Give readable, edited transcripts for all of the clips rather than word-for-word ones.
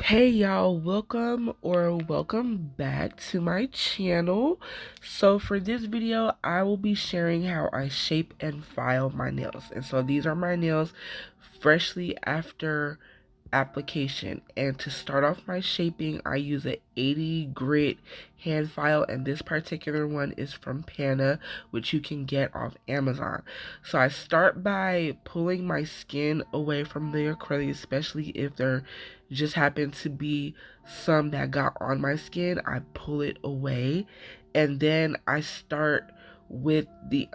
Hey y'all, welcome back to my channel. So for this video, I will be sharing how I shape and file my nails. And so these are my nails freshly after application. And to start off my shaping, I use an 80 grit hand file, and this particular one is from Pana, which you can get off Amazon. So I start by pulling my skin away from the acrylic, especially if there just happen to be some that got on my skin. I pull it away, and then I start with the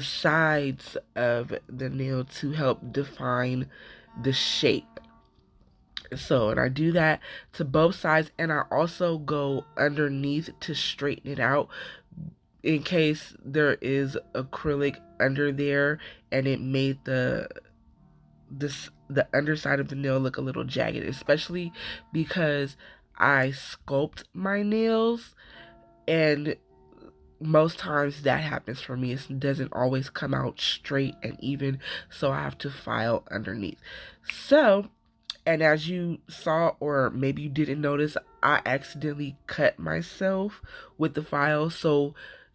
sides of the nail to help define the shape. So, and I do that to both sides, and I also go underneath to straighten it out in case there is acrylic under there and it made the underside of the nail look a little jagged, especially because I sculpt my nails, and most times that happens for me. It doesn't always come out straight and even, so I have to file underneath. So, and as you saw, or maybe you didn't notice, I accidentally cut myself with the file. So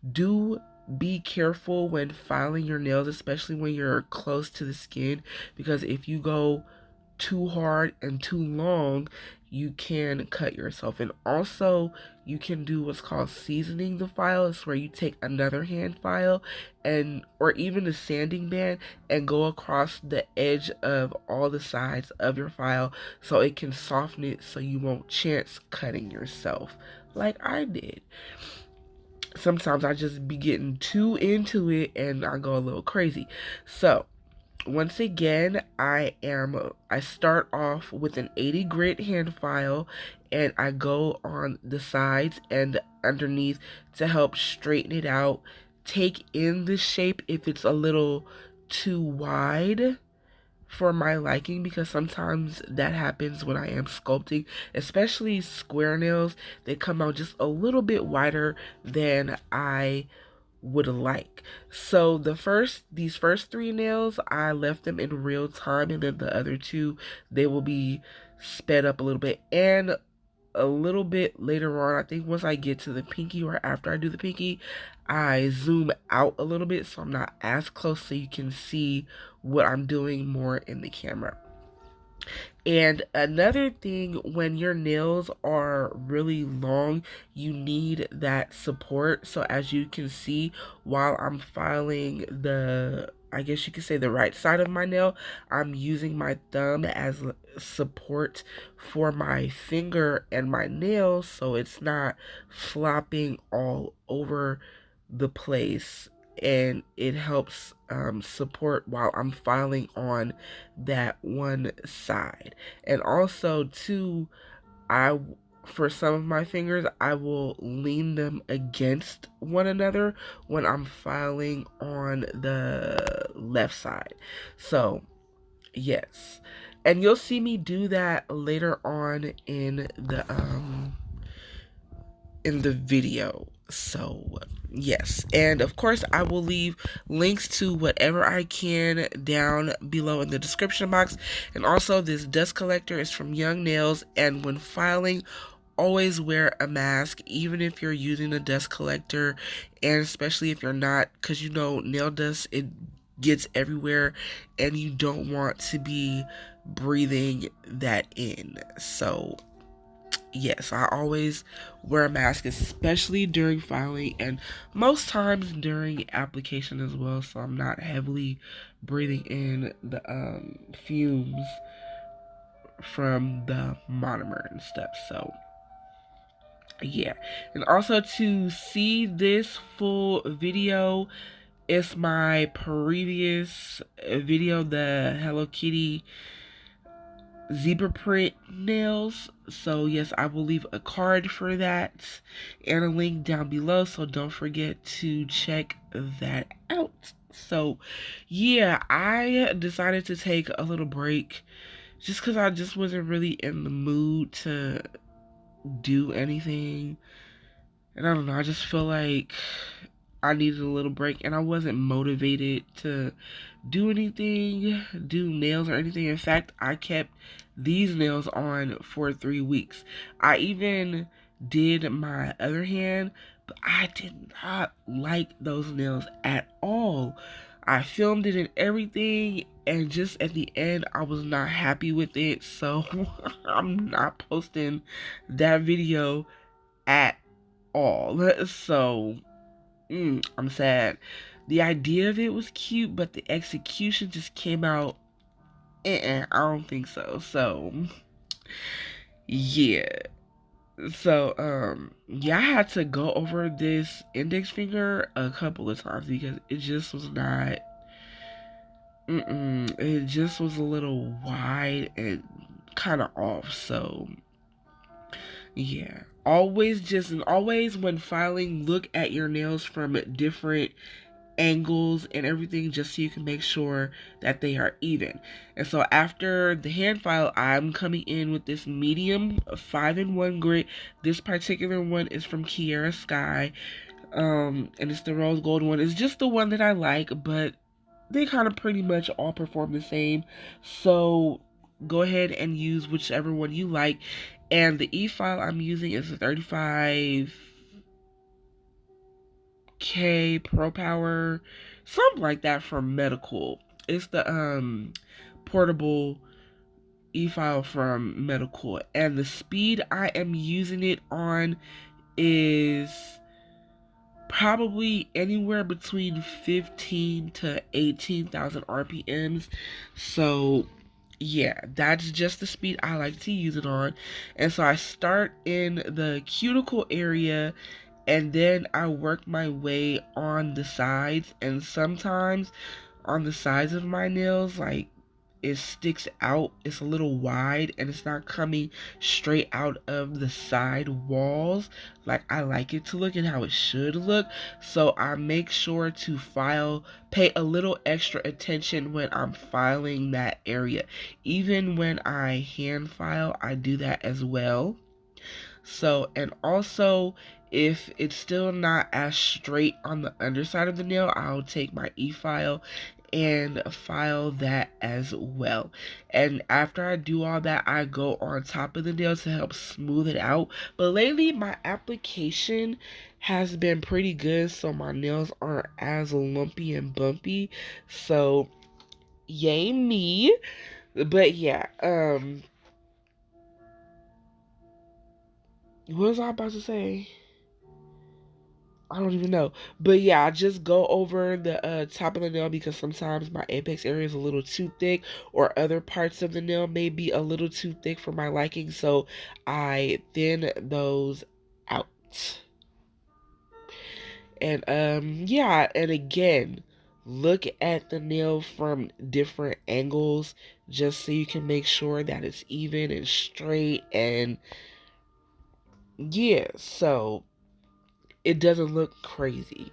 do be careful when filing your nails, especially when you're close to the skin, because if you go too hard and too long, you can cut yourself. And also, you can do what's called seasoning the file. It's where you take another hand file and or even a sanding band and go across the edge of all the sides of your file so it can soften it, so you won't chance cutting yourself like I did. Sometimes I just be getting too into it and I go a little crazy. So once again, I start off with an 80 grit hand file, and I go on the sides and underneath to help straighten it out, take in the shape if it's a little too wide for my liking, because sometimes that happens when I am sculpting, especially square nails. They come out just a little bit wider than I would like. So these first three nails, I left them in real time, and then the other two, they will be sped up a little bit. And a little bit later on, I think once I get to the pinky, or after I do the pinky, I zoom out a little bit so I'm not as close, so you can see what I'm doing more in the camera. And another thing, when your nails are really long, you need that support. So as you can see, while I'm filing I guess you could say the right side of my nail, I'm using my thumb as support for my finger and my nail, so it's not flopping all over the place, and it helps support while I'm filing on that one side. And also too, for some of my fingers, I will lean them against one another when I'm filing on the left side. So yes, and you'll see me do that later on in the video. So yes, and of course I will leave links to whatever I can down below in the description box. And also, this dust collector is from Young Nails, and when filing, always wear a mask, even if you're using a dust collector, and especially if you're not, because you know nail dust, it gets everywhere and you don't want to be breathing that in. So yes, I always wear a mask, especially during filing, and most times during application as well, so I'm not heavily breathing in the fumes from the monomer and stuff. So yeah, and also to see this full video, it's my previous video, the Hello Kitty zebra print nails. So yes, I will leave a card for that and a link down below, so don't forget to check that out. So yeah, I decided to take a little break just because I just wasn't really in the mood to do anything, and I don't know, I just feel like I needed a little break, and I wasn't motivated to do nails or anything. In fact, I kept these nails on for 3 weeks. I even did my other hand, but I did not like those nails at all. I filmed it and everything, and just at the end, I was not happy with it. So I'm not posting that video at all. So I'm sad. The idea of it was cute, but the execution just came out. I don't think so. So yeah. So yeah, I had to go over this index finger a couple of times because it just was not. It just was a little wide and kind of off. So yeah. Always when filing, look at your nails from different angles and everything just so you can make sure that they are even. And so after the hand file, I'm coming in with this medium 5-in-1 grit. This particular one is from Kiara Sky. And it's the rose gold one. It's just the one that I like, but they kind of pretty much all perform the same. So go ahead and use whichever one you like. And the e-file I'm using is a 35K Pro Power, something like that, from Medicool. It's the portable e-file from Medicool, and the speed I am using it on is probably anywhere between 15 to 18,000 RPMs. So yeah, that's just the speed I like to use it on. And so I start in the cuticle area, and then I work my way on the sides. And sometimes on the sides of my nails, like, it sticks out, it's a little wide, and it's not coming straight out of the side walls like I like it to look and how it should look. So I make sure to pay a little extra attention when I'm filing that area. Even when I hand file, I do that as well. So, and also, if it's still not as straight on the underside of the nail, I'll take my e-file and file that as well. And after I do all that, I go on top of the nail to help smooth it out. But lately, my application has been pretty good, so my nails aren't as lumpy and bumpy. So, yay me. But yeah, what was I about to say? I don't even know. But yeah, I just go over the top of the nail because sometimes my apex area is a little too thick, or other parts of the nail may be a little too thick for my liking. So I thin those out. And yeah, and again, look at the nail from different angles just so you can make sure that it's even and straight. And yeah, so it doesn't look crazy.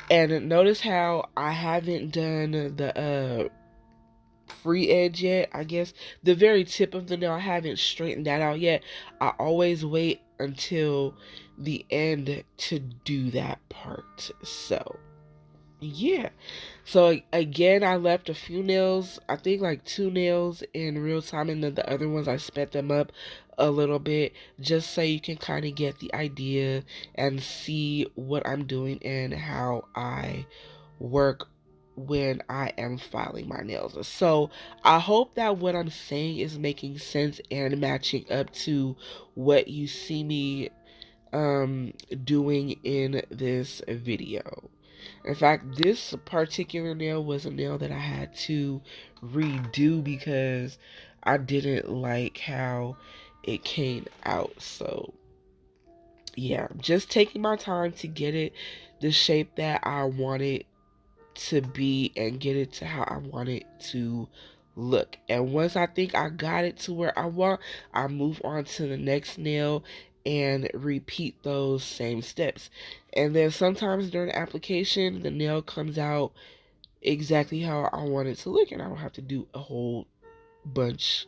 And notice how I haven't done the free edge yet. I guess the very tip of the nail, I haven't straightened that out yet. I always wait until the end to do that part. So yeah. So again, I left a few nails, I think like 2 nails in real time, and then the other ones I sped them up a little bit just so you can kind of get the idea and see what I'm doing and how I work when I am filing my nails. So I hope that what I'm saying is making sense and matching up to what you see me doing in this video. In fact, this particular nail was a nail that I had to redo because I didn't like how it came out. So yeah, just taking my time to get it the shape that I want it to be and get it to how I want it to look. And once I think I got it to where I want, I move on to the next nail and repeat those same steps. And then sometimes during the application, the nail comes out exactly how I want it to look, and I don't have to do a whole bunch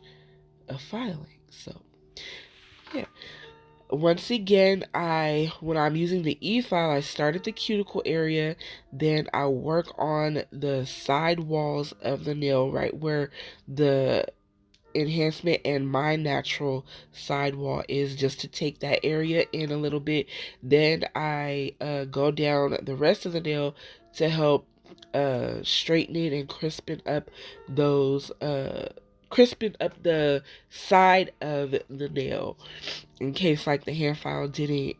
of filing. So yeah. once again, when I'm using the E file, I start at the cuticle area, then I work on the side walls of the nail, right where the enhancement and my natural sidewall is, just to take that area in a little bit. Then I go down the rest of the nail to help straighten it and crispin up the side of the nail, in case like the hand file didn't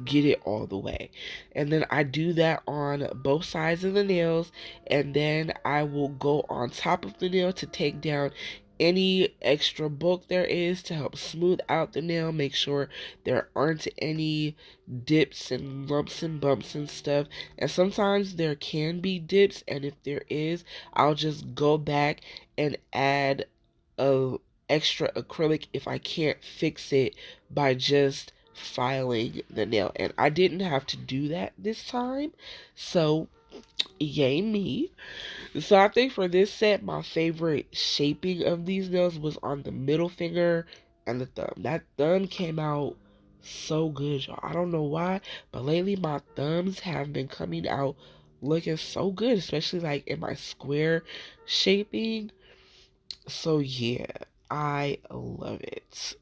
get it all the way. And then I do that on both sides of the nails, and then I will go on top of the nail to take down any extra bulk there is to help smooth out the nail, make sure there aren't any dips and lumps and bumps and stuff. And sometimes there can be dips, and if there is, I'll just go back and add a extra acrylic if I can't fix it by just filing the nail. And I didn't have to do that this time, so yay me. So I think for this set, my favorite shaping of these nails was on the middle finger and the thumb. That thumb came out so good, y'all. I don't know why, but lately my thumbs have been coming out looking so good, especially like in my square shaping. So yeah, I love it.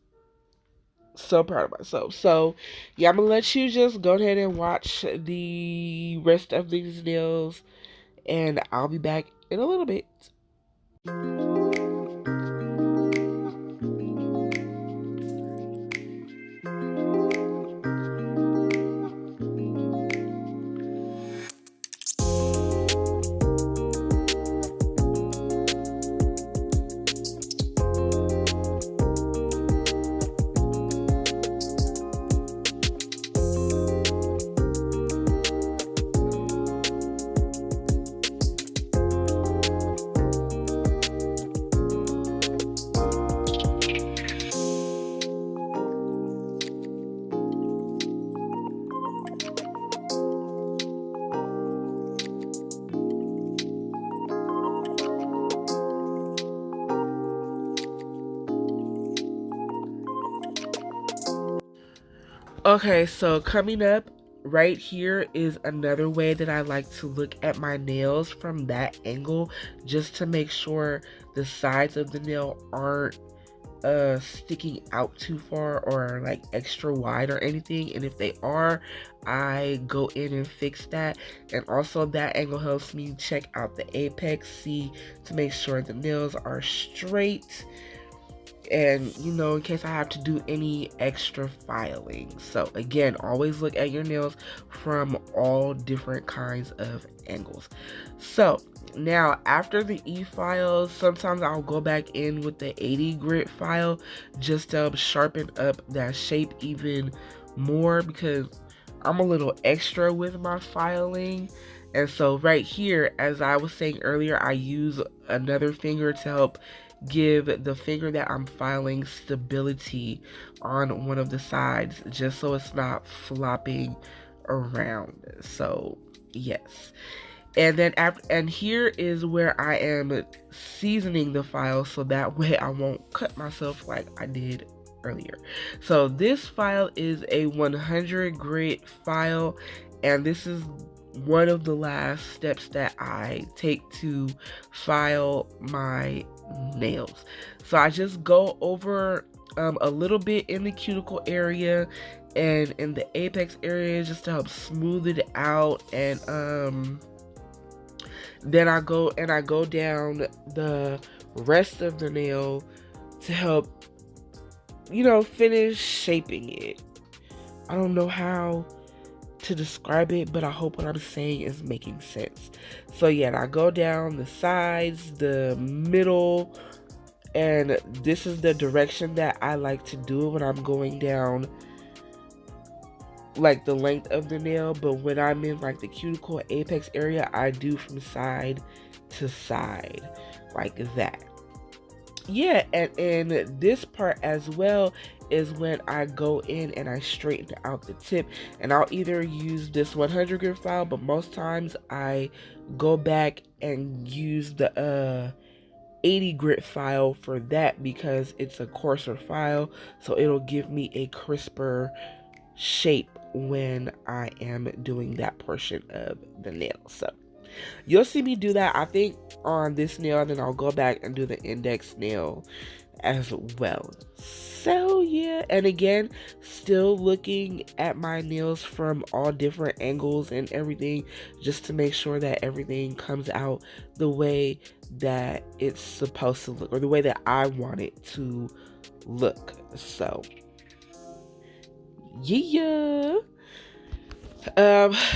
So proud of myself. So yeah, I'm gonna let you just go ahead and watch the rest of these nails, and I'll be back in a little bit. Okay, so coming up right here is another way that I like to look at my nails from that angle, just to make sure the sides of the nail aren't sticking out too far or like extra wide or anything. And if they are, I go in and fix that. And also that angle helps me check out the apex, see to make sure the nails are straight, and you know, in case I have to do any extra filing. So again, always look at your nails from all different kinds of angles. So now after the E files, sometimes I'll go back in with the 80 grit file just to sharpen up that shape even more, because I'm a little extra with my filing. And so right here, as I was saying earlier, I use another finger to help give the finger that I'm filing stability on one of the sides, just so it's not flopping around. So yes. And then and here is where I am seasoning the file, so that way I won't cut myself like I did earlier. So this file is a 100 grit file, and this is one of the last steps that I take to file my nails. So I just go over a little bit in the cuticle area and in the apex area, just to help smooth it out. And then I go down the rest of the nail to help, you know, finish shaping it. I don't know how to describe it, but I hope what I'm saying is making sense. So yeah, I go down the sides, the middle, and this is the direction that I like to do it when I'm going down like the length of the nail. But when I'm in like the cuticle apex area, I do from side to side like that. Yeah, and in this part as well is when I go in and I straighten out the tip, and I'll either use this 100 grit file, but most times I go back and use the 80 grit file for that because it's a coarser file, so it'll give me a crisper shape when I am doing that portion of the nail. So you'll see me do that, I think, on this nail, and then I'll go back and do the index nail as well. So yeah, and again, still looking at my nails from all different angles and everything, just to make sure that everything comes out the way that it's supposed to look, or the way that I want it to look. So yeah,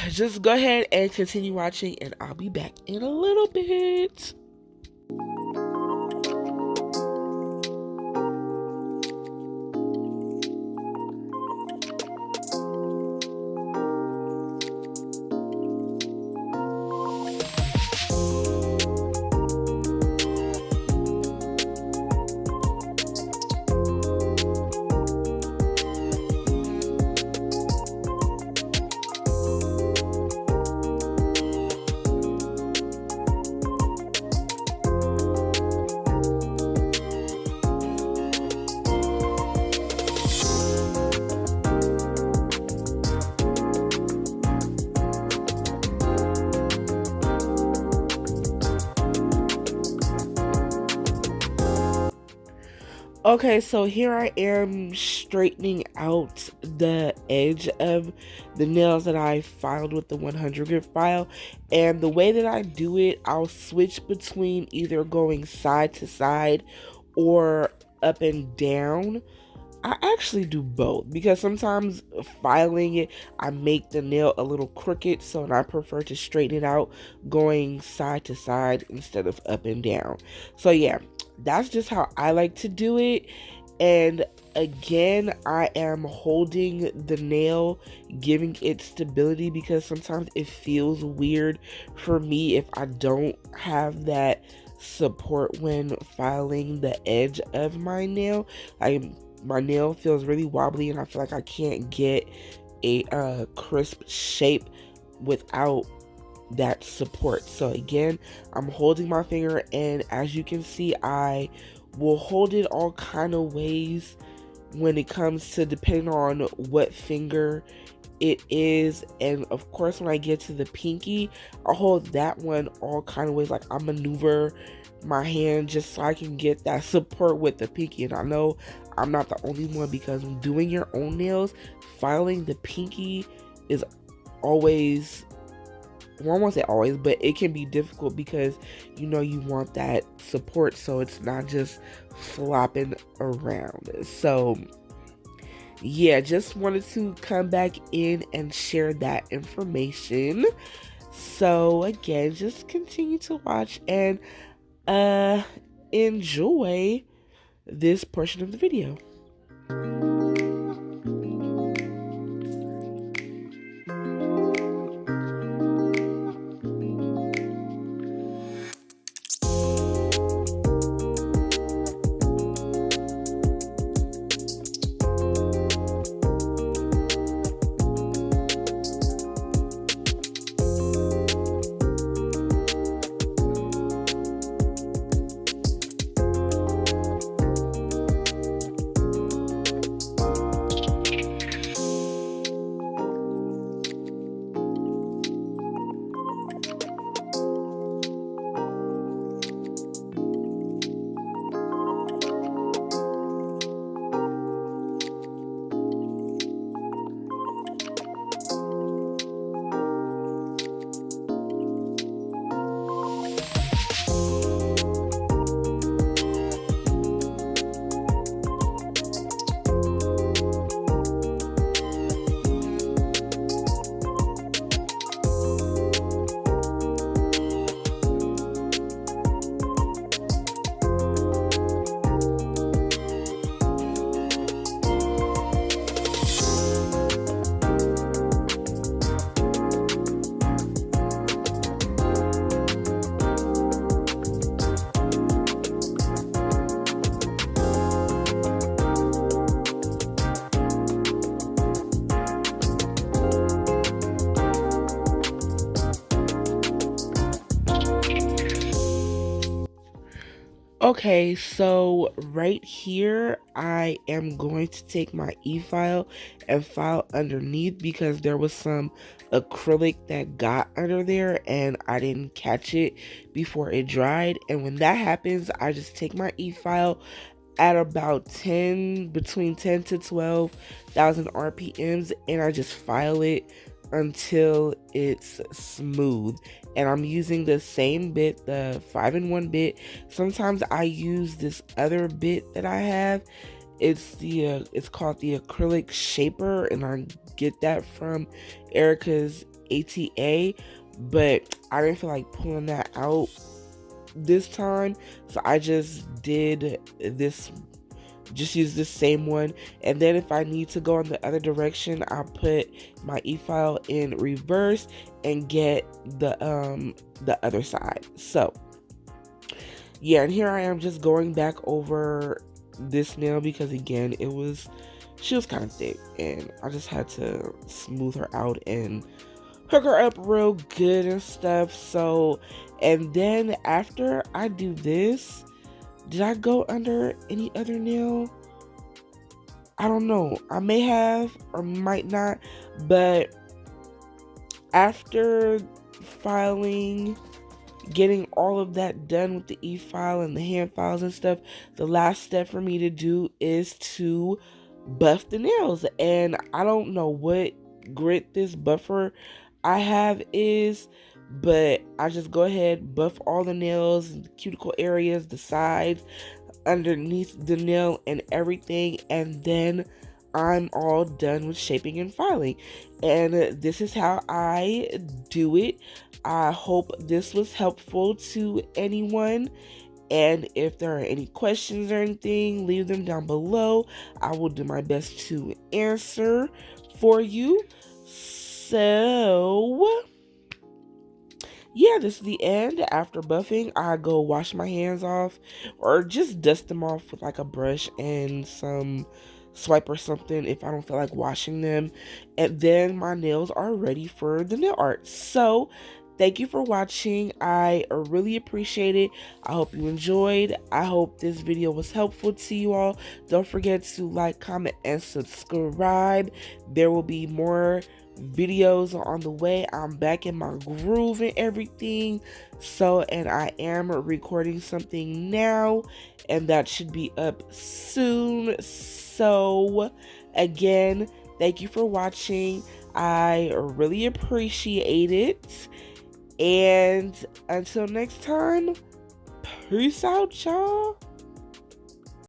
just go ahead and continue watching, and I'll be back in a little bit. Okay, so here I am straightening out the edge of the nails that I filed with the 100 grit file. And the way that I do it, I'll switch between either going side to side or up and down. I actually do both because sometimes filing it, I make the nail a little crooked, so I prefer to straighten it out going side to side instead of up and down. So yeah, that's just how I like to do it. And again, I am holding the nail, giving it stability, because sometimes it feels weird for me if I don't have that support when filing the edge of my nail. My nail feels really wobbly, and I feel like I can't get a crisp shape without that support. So again, I'm holding my finger, and as you can see, I will hold it all kind of ways when it comes to, depending on what finger it is. And of course, when I get to the pinky, I'll hold that one all kind of ways, like I maneuver my hand just so I can get that support with the pinky. And I know I'm not the only one, because when doing your own nails, filing the pinky is always, well, I won't say always, but it can be difficult because you know you want that support so it's not just flopping around. So yeah, just wanted to come back in and share that information. So again, just continue to watch and enjoy this portion of the video. Okay, so right here, I am going to take my e-file and file underneath because there was some acrylic that got under there and I didn't catch it before it dried. And when that happens, I just take my e-file at about between 10 to 12,000 RPMs, and I just file it until it's smooth. And I'm using the same bit, the 5-in-1 bit. Sometimes I use this other bit that I have. It's called the Acrylic Shaper, and I get that from Erica's ATA, but I didn't feel like pulling that out this time, so I just use this same one. And then if I need to go in the other direction, I'll put my e-file in reverse and get the other side. So yeah, and here I am just going back over this nail because again, she was kind of thick and I just had to smooth her out and hook her up real good and stuff. So, and then after I do this, did I go under any other nail? I don't know. I may have or might not, but after filing, getting all of that done with the e-file and the hand files and stuff, the last step for me to do is to buff the nails. And I don't know what grit this buffer I have is, but I just go ahead, buff all the nails, the cuticle areas, the sides, underneath the nail and everything, and then I'm all done with shaping and filing. And this is how I do it. I hope this was helpful to anyone. And if there are any questions or anything, leave them down below. I will do my best to answer for you. So yeah, this is the end. After buffing, I go wash my hands off or just dust them off with like a brush and some swipe or something if I don't feel like washing them. And then my nails are ready for the nail art. So thank you for watching. I really appreciate it. I hope you enjoyed. I hope this video was helpful to you all. Don't forget to like, comment, and subscribe. There will be more videos on the way. I'm back in my groove and everything. So, and I am recording something now, and that should be up soon. So, again, thank you for watching. I really appreciate it. And until next time, peace out, y'all.